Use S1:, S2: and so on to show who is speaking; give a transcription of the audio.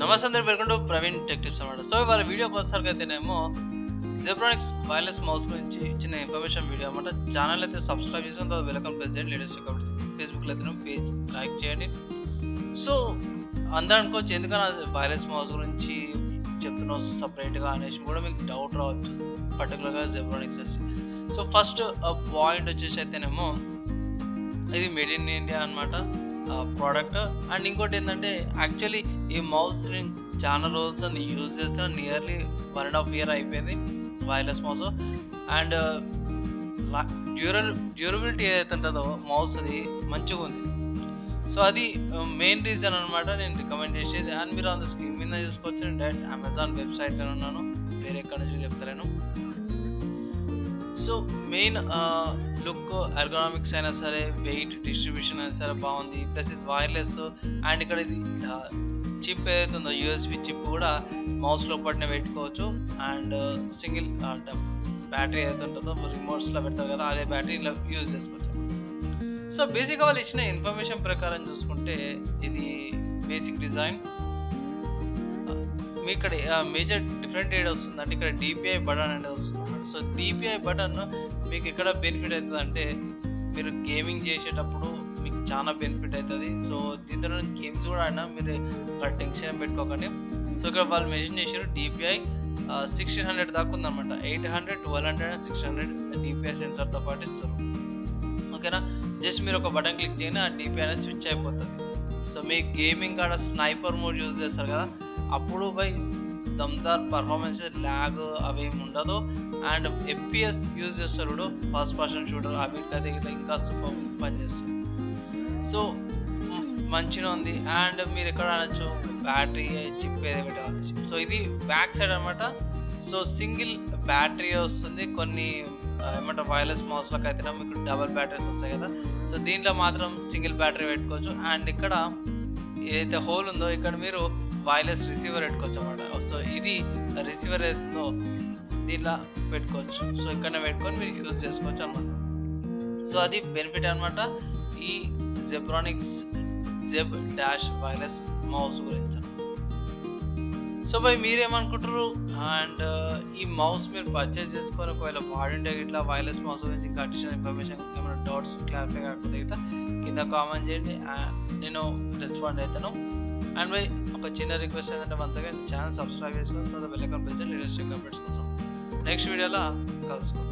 S1: నమస్తే అందరూ, welcome to Praveen tech tips అన్నమాట. సో ఇవాళ వీడియోకి వచ్చేసరికైతేనేమో జెబ్రానిక్స్ వైర్లెస్ మౌస్ గురించి చిన్న ఇన్ఫర్మేషన్ వీడియో అన్నమాట. ఛానల్ అయితే సబ్స్క్రైబ్ చేసుకుని తర్వాత వెల్కమ్ ప్రెస్ చేయండి. లేటెస్ట్ కాబట్టి ఫేస్బుక్లో అయితే పేజ్ లైక్ చేయండి. సో అందరూ అనుకోవచ్చు ఎందుకన్నా వైర్లెస్ మౌస్ గురించి చెప్తున్నావు సపరేట్గా అనేసి కూడా మీకు డౌట్ రావచ్చు, పర్టికులర్గా జెబ్రానిక్స్ వచ్చి. సో ఫస్ట్ పాయింట్ వచ్చేసి అయితేనేమో ఇది మేడ్ ఇన్ ఇండియా అనమాట ప్రోడక్ట్. అండ్ ఇంకోటి ఏంటంటే యాక్చువల్లీ ఈ మౌస్ నేను చాలా రోజులు యూజ్ చేస్తాను, నియర్లీ 1.5 year అయిపోయింది వైర్లెస్ మౌస్. అండ్ డ్యూరబిలిటీ ఏదైతే ఉంటుందో మౌస్ అది మంచిగా ఉంది. సో అది మెయిన్ రీజన్ అనమాట నేను రికమెండ్ చేసేది. అండ్ మీరు అంత స్క్రీన్ మీద చూసుకోవచ్చు, నేను డైరెక్ట్ అమెజాన్ వెబ్సైట్లో ఉన్నాను, వేరే ఎక్కడ నుంచి చెప్తలేను. సో మెయిన్ లుక్, ఎర్గనామిక్స్ అయినా సరే, వెయిట్ డిస్ట్రిబ్యూషన్ అయినా సరే బాగుంది. ప్లస్ ఇది వైర్లెస్. అండ్ ఇక్కడ ఇది చిప్ ఏదైతే ఉందో యూఎస్బి చిప్ కూడా మౌస్లో పడిన పెట్టుకోవచ్చు. అండ్ సింగిల్ బ్యాటరీ ఏదైతే ఉంటుందో రిమోట్స్లో పెడతారు కదా, అదే బ్యాటరీలో యూజ్ చేసుకోవచ్చు. సో బేసిక్గా వాళ్ళు ఇచ్చిన ఇన్ఫర్మేషన్ ప్రకారం చూసుకుంటే ఇది బేసిక్ డిజైన్. మీ ఇక్కడ మేజర్ డిఫరెంట్ ఏడ్ వస్తుంది అంటే ఇక్కడ డిపిఐ బటన్ అనేది వస్తుంది. సో డిపిఐ బటన్ మీకు ఎక్కడ బెనిఫిట్ అవుతుంది అంటే మీరు గేమింగ్ చేసేటప్పుడు మీకు చాలా బెనిఫిట్ అవుతుంది. సో దీంతో గేమ్స్ కూడా ఆడినా మీరు అక్కడ టెన్షన్ పెట్టుకోకండి. సో ఇక్కడ వాళ్ళు మెన్షన్ చేశారు డిపిఐ 1600 దాకా ఉందన్నమాట. 800, 1200 అండ్ 600 డిపిఐ సెన్సార్తో పాటు ఇస్తారు. ఓకేనా, జస్ట్ మీరు ఒక బటన్ క్లిక్ చేయని ఆ డిపిఐ అనేది స్విచ్ అయిపోతుంది. సో మీ గేమింగ్ కాడ స్నైపర్ మోడ్ యూజ్ చేస్తారు కదా, అప్పుడు బై దమ్దార్ పర్ఫార్మెన్స్, ల్యాగ్ అవేమి ఉండదు. అండ్ ఎఫ్పిఎస్ యూజ్ చేస్తారు, ఫస్ట్ పర్సన్ షూటర్, అవికైతే ఇట్లా ఇంకా సూపర్ పనిచేస్తుంది. సో మంచిగా ఉంది. అండ్ మీరు ఎక్కడ అనొచ్చు బ్యాటరీ చిప్ ఏదో పెట్టాలి. సో ఇది బ్యాక్ సైడ్ అనమాట. సో సింగిల్ బ్యాటరీ వస్తుంది. కొన్ని ఏమంటారు వైర్లెస్ మౌస్లకు అయితే మీకు డబల్ బ్యాటరీస్ వస్తాయి కదా, సో దీంట్లో మాత్రం సింగిల్ బ్యాటరీ పెట్టుకోవచ్చు. అండ్ ఇక్కడ ఏదైతే హోల్ ఉందో ఇక్కడ మీరు వైర్లెస్ రిసీవర్ పెట్టుకోవచ్చు అనమాట. సో ఇది రిసీవర్ ఏదో దీంట్లో పెట్టుకోవచ్చు. సో ఇక్కడ పెట్టుకొని మీరు యూజ్ చేసుకోవచ్చు అనమాట. సో అది బెనిఫిట్ అనమాట ఈ Zebronics Zeb dash wireless mouse గురించి. సో బై మీరేమనుకుంటారు? అండ్ ఈ మౌస్ మీరు పర్చేజ్ చేసుకొని ఒకవేళ వాడింటే ఇట్లా వైర్లెస్ మౌస్ గురించి ఇంకా అడిషనల్ ఇన్ఫర్మేషన్ ఏమైనా డౌట్స్ క్లారిఫై కాకపోతే ఇట్లా కింద కామెంట్ చేయండి, నేను రెస్పాండ్ అవుతాను. అండ్ బై ఒక చిన్న రిక్వెస్ట్ ఏంటంటే వన్స్ అగైన్ ఛానల్ సబ్స్క్రైబ్ చేసుకొని తర్వాత బెల్ ఐకాన్ ప్రెస్ చేయండి లేటెస్ట్ అప్డేట్స్ కోసం. నెక్స్ట్ వీడియోలో కలుసుకుందాం.